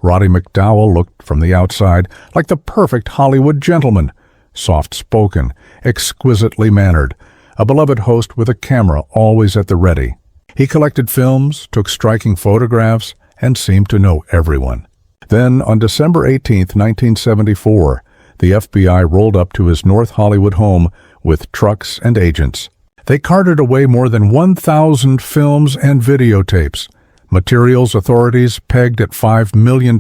Roddy McDowall looked from the outside like the perfect Hollywood gentleman, soft-spoken, exquisitely mannered, a beloved host with a camera always at the ready. He collected films, took striking photographs, and seemed to know everyone. Then, on December 18, 1974, the FBI rolled up to his North Hollywood home with trucks and agents. They carted away more than 1,000 films and videotapes, materials authorities pegged at $5 million.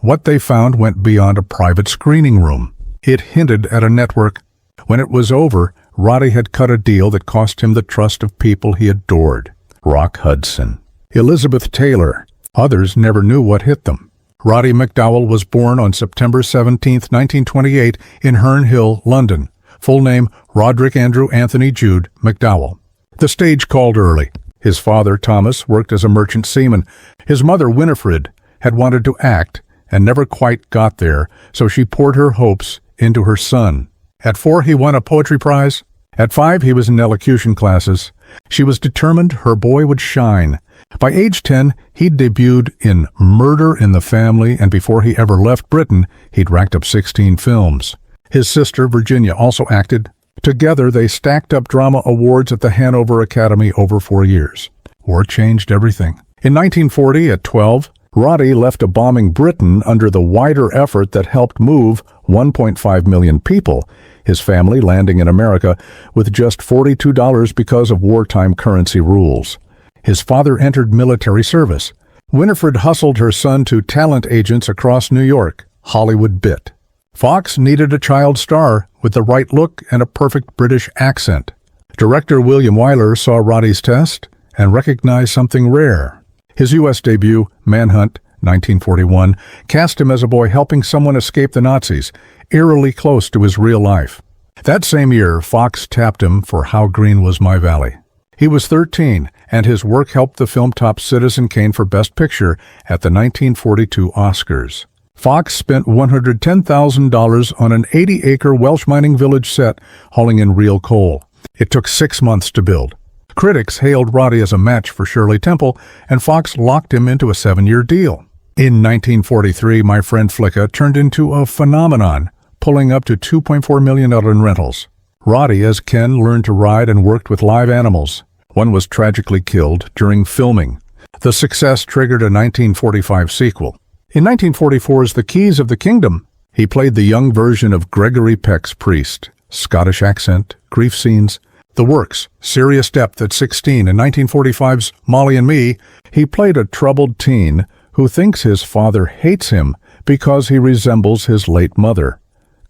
What they found went beyond a private screening room. It hinted at a network. When it was over, Roddy had cut a deal that cost him the trust of people he adored. Rock Hudson, Elizabeth Taylor. Others never knew what hit them. Roddy McDowall was born on September 17, 1928, in Herne Hill, London. Full name, Roderick Andrew Anthony Jude McDowall. The stage called early. His father, Thomas, worked as a merchant seaman. His mother, Winifred, had wanted to act and never quite got there, so she poured her hopes into her son. At 4, he won a poetry prize. At 5, he was in elocution classes. She was determined her boy would shine. By age 10, he'd debuted in Murder in the Family, and before he ever left Britain, he'd racked up 16 films. His sister, Virginia, also acted. Together, they stacked up drama awards at the Hanover Academy over 4 years. War changed everything. In 1940, at 12, Roddy left a bombing Britain under the wider effort that helped move 1.5 million people, his family landing in America with just $42 because of wartime currency rules. His father entered military service. Winifred hustled her son to talent agents across New York, Hollywood bit. Fox needed a child star with the right look and a perfect British accent. Director William Wyler saw Roddy's test and recognized something rare. His U.S. debut, Manhunt, 1941, cast him as a boy helping someone escape the Nazis, eerily close to his real life. That same year, Fox tapped him for How Green Was My Valley. He was 13, and his work helped the film top Citizen Kane for Best Picture at the 1942 Oscars. Fox spent $110,000 on an 80-acre Welsh mining village set, hauling in real coal. It took 6 months to build. Critics hailed Roddy as a match for Shirley Temple, and Fox locked him into a 7-year deal. In 1943, My Friend Flicka turned into a phenomenon, pulling up to $2.4 million in rentals. Roddy, as Ken, learned to ride and worked with live animals. One was tragically killed during filming. The success triggered a 1945 sequel. In 1944's The Keys of the Kingdom, he played the young version of Gregory Peck's priest. Scottish accent, grief scenes. The Works, serious depth at 16. In 1945's Molly and Me, he played a troubled teen who thinks his father hates him because he resembles his late mother.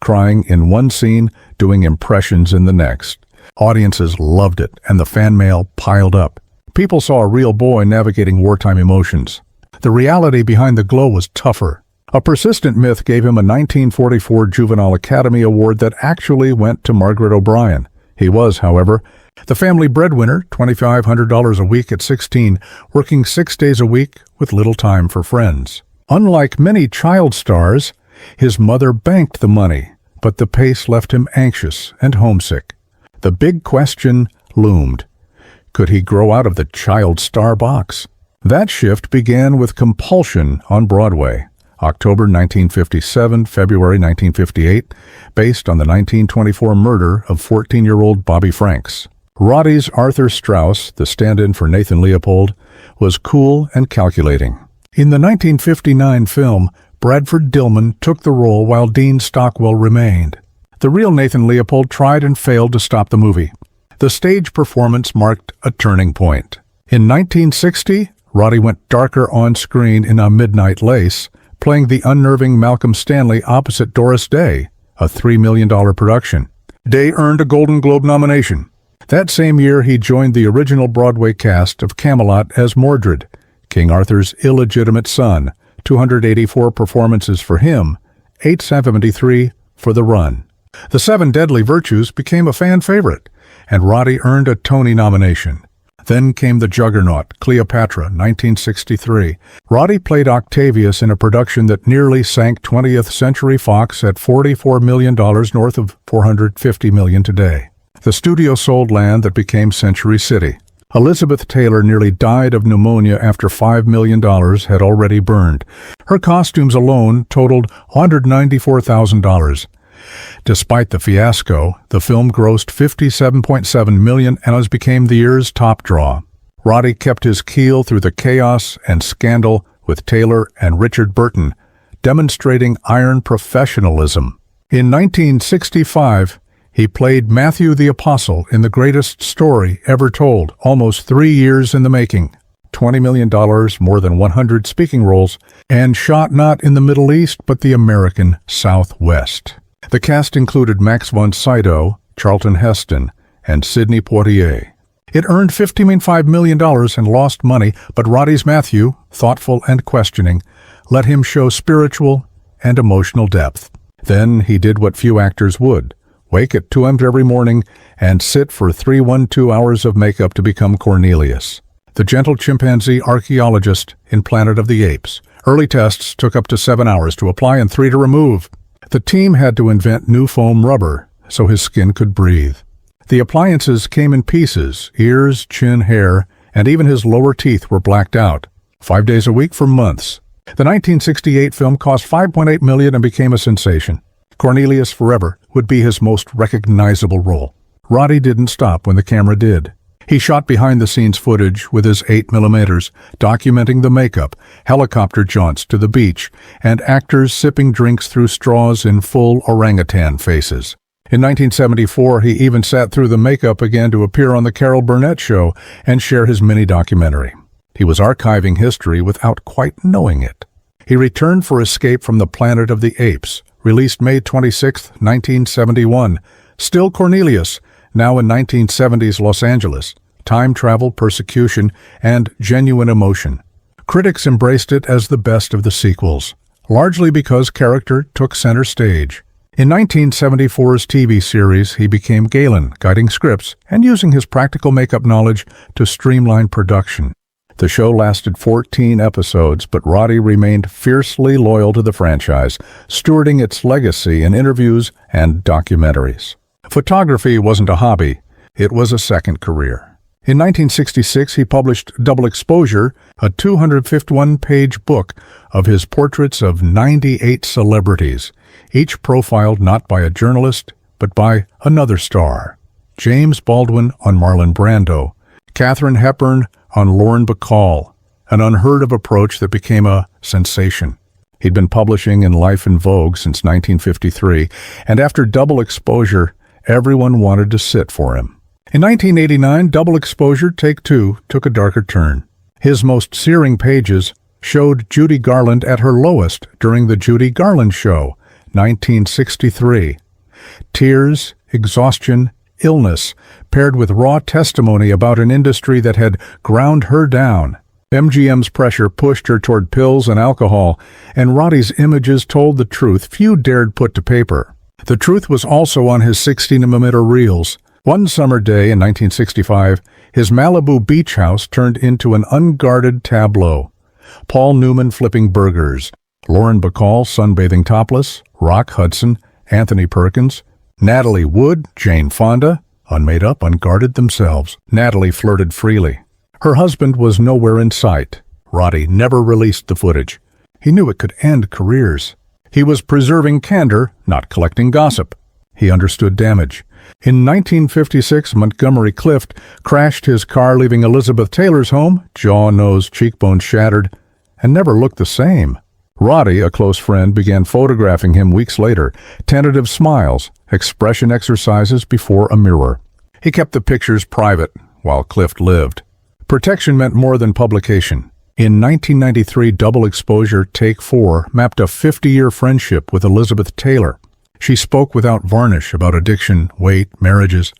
Crying in one scene, doing impressions in the next. Audiences loved it, and the fan mail piled up. People saw a real boy navigating wartime emotions. The reality behind the glow was tougher. A persistent myth gave him a 1944 Juvenile Academy Award that actually went to Margaret O'Brien. He was, however, the family breadwinner, $2,500 a week at 16, working 6 days a week with little time for friends. Unlike many child stars, his mother banked the money, but the pace left him anxious and homesick. The big question loomed. Could he grow out of the child star box? That shift began with Compulsion on Broadway, October 1957, February 1958, based on the 1924 murder of 14-year-old Bobby Franks. Roddy's Arthur Strauss, the stand-in for Nathan Leopold, was cool and calculating. In the 1959 film, Bradford Dillman took the role while Dean Stockwell remained. The real Nathan Leopold tried and failed to stop the movie. The stage performance marked a turning point. In 1960, Roddy went darker on screen in A Midnight Lace, playing the unnerving Malcolm Stanley opposite Doris Day, a $3 million production. Day earned a Golden Globe nomination. That same year, he joined the original Broadway cast of Camelot as Mordred, King Arthur's illegitimate son. 284 performances for him, 873 for the run. The Seven Deadly Virtues became a fan favorite, and Roddy earned a Tony nomination. Then came the juggernaut, Cleopatra, 1963. Roddy played Octavius in a production that nearly sank 20th Century Fox at $44 million north of $450 million today. The studio sold land that became Century City. Elizabeth Taylor nearly died of pneumonia after $5 million had already burned. Her costumes alone totaled $194,000. Despite the fiasco, the film grossed $57.7 million and has become the year's top draw. Roddy kept his keel through the chaos and scandal with Taylor and Richard Burton, demonstrating iron professionalism. In 1965, he played Matthew the Apostle in the greatest story ever told, almost 3 years in the making. $20 million, more than 100 speaking roles, and shot not in the Middle East but the American Southwest. The cast included Max von Sydow, Charlton Heston, and Sidney Poitier. It earned $55 million and lost money, but Roddy's Matthew, thoughtful and questioning, let him show spiritual and emotional depth. Then he did what few actors would, wake at 2 a.m. every morning and sit for 312 hours of makeup to become Cornelius, the gentle chimpanzee archaeologist in Planet of the Apes. Early tests took up to 7 hours to apply and 3 to remove. The team had to invent new foam rubber so his skin could breathe. The appliances came in pieces, ears, chin, hair, and even his lower teeth were blacked out. 5 days a week for months. The 1968 film cost $5.8 million and became a sensation. Cornelius Forever would be his most recognizable role. Roddy didn't stop when the camera did. He shot behind-the-scenes footage with his 8mm, documenting the makeup, helicopter jaunts to the beach, and actors sipping drinks through straws in full orangutan faces. In 1974, he even sat through the makeup again to appear on The Carol Burnett Show and share his mini-documentary. He was archiving history without quite knowing it. He returned for Escape from the Planet of the Apes, released May 26, 1971. Still Cornelius, now in 1970s Los Angeles, time travel, persecution, and genuine emotion. Critics embraced it as the best of the sequels, largely because character took center stage. In 1974's TV series, he became Galen, guiding scripts and using his practical makeup knowledge to streamline production. The show lasted 14 episodes, but Roddy remained fiercely loyal to the franchise, stewarding its legacy in interviews and documentaries. Photography wasn't a hobby, it was a second career. In 1966, he published Double Exposure, a 251-page book of his portraits of 98 celebrities, each profiled not by a journalist, but by another star. James Baldwin on Marlon Brando, Katharine Hepburn on Lauren Bacall, an unheard-of approach that became a sensation. He'd been publishing in Life and Vogue since 1953, and after Double Exposure, everyone wanted to sit for him. In 1989, Double Exposure Take 2 took a darker turn. His most searing pages showed Judy Garland at her lowest during The Judy Garland Show, 1963. Tears, exhaustion, illness, paired with raw testimony about an industry that had ground her down. MGM's pressure pushed her toward pills and alcohol, and Roddy's images told the truth few dared put to paper. The truth was also on his 16mm reels. One summer day in 1965, his Malibu beach house turned into an unguarded tableau. Paul Newman flipping burgers, Lauren Bacall sunbathing topless, Rock Hudson, Anthony Perkins, Natalie Wood, Jane Fonda, unmade up, unguarded themselves. Natalie flirted freely. Her husband was nowhere in sight. Roddy never released the footage. He knew it could end careers. He was preserving candor, not collecting gossip. He understood damage. In 1956, Montgomery Clift crashed his car, leaving Elizabeth Taylor's home, jaw, nose, cheekbones shattered, and never looked the same. Roddy, a close friend, began photographing him weeks later, tentative smiles, expression exercises before a mirror. He kept the pictures private while Clift lived. Protection meant more than publication. In 1993, Double Exposure Take 4 mapped a 50-year friendship with Elizabeth Taylor. She spoke without varnish about addiction, weight, marriages.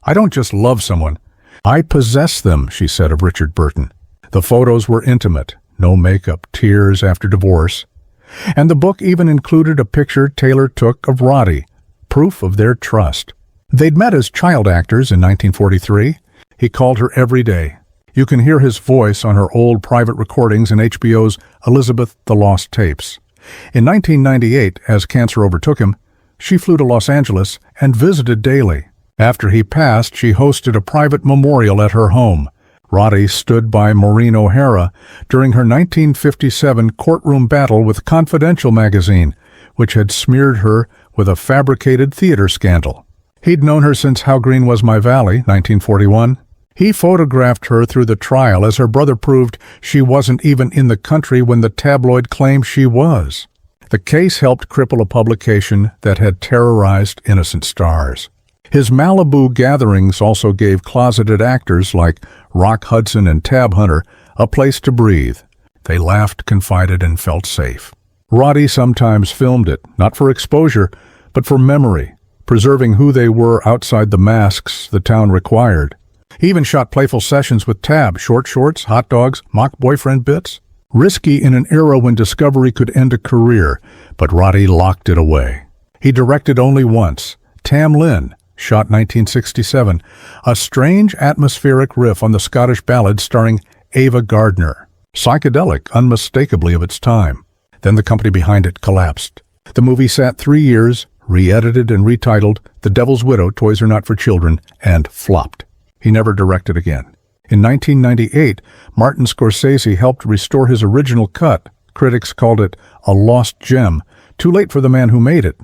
"I don't just love someone. I possess them," she said of Richard Burton. The photos were intimate, no makeup, tears after divorce. And the book even included a picture Taylor took of Roddy, proof of their trust. They'd met as child actors in 1943. He called her every day. You can hear his voice on her old private recordings in HBO's Elizabeth: The Lost Tapes. In 1998, as cancer overtook him, she flew to Los Angeles and visited daily. After he passed, she hosted a private memorial at her home. Roddy stood by Maureen O'Hara during her 1957 courtroom battle with Confidential magazine, which had smeared her with a fabricated theater scandal. He'd known her since How Green Was My Valley, 1941. He photographed her through the trial as her brother proved she wasn't even in the country when the tabloid claimed she was. The case helped cripple a publication that had terrorized innocent stars. His Malibu gatherings also gave closeted actors like Rock Hudson and Tab Hunter a place to breathe. They laughed, confided, and felt safe. Roddy sometimes filmed it, not for exposure, but for memory, preserving who they were outside the masks the town required. He even shot playful sessions with Tab, short shorts, hot dogs, mock boyfriend bits. Risky in an era when Discovery could end a career, but Roddy locked it away. He directed only once, Tam Lin, shot 1967, a strange atmospheric riff on the Scottish ballad starring Ava Gardner, psychedelic unmistakably of its time. Then the company behind it collapsed. The movie sat 3 years, re-edited and retitled The Devil's Widow, Toys Are Not for Children, and flopped. He never directed again. In 1998, Martin Scorsese helped restore his original cut. Critics called it a lost gem, too late for the man who made it.